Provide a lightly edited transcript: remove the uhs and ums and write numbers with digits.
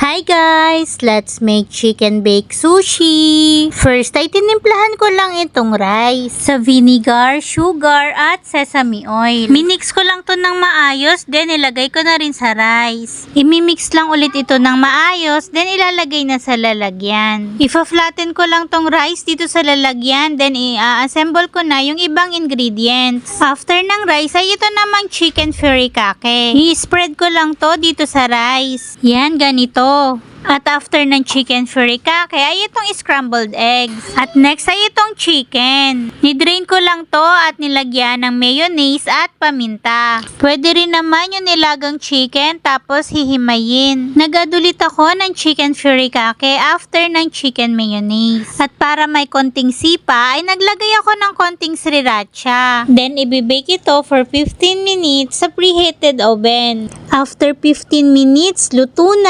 Hi guys! Let's make chicken bake sushi! First ay tinimplahan ko lang itong rice sa vinegar, sugar, at sesame oil. Minix ko lang to ng maayos, then ilagay ko na rin sa rice. Imimix lang ulit ito ng maayos, then ilalagay na sa lalagyan. Ifa-flatten ko lang tong rice dito sa lalagyan, then i-assemble ko na yung ibang ingredients. After ng rice ay ito namang chicken furikake. I-spread ko lang to dito sa rice. Yan, ganito. At after ng chicken furikake ay itong scrambled eggs. At next ay itong chicken. Nidrain ko lang to at nilagyan ng mayonnaise at paminta. Pwede rin naman yung nilagang chicken tapos hihimayin. Nag-add ulit ako ng chicken furikake after ng chicken mayonnaise. At para may konting sipa ay naglagay ako ng konting sriracha. Then ibibake ito for 15 minutes sa preheated oven. After 15 minutes, luto na.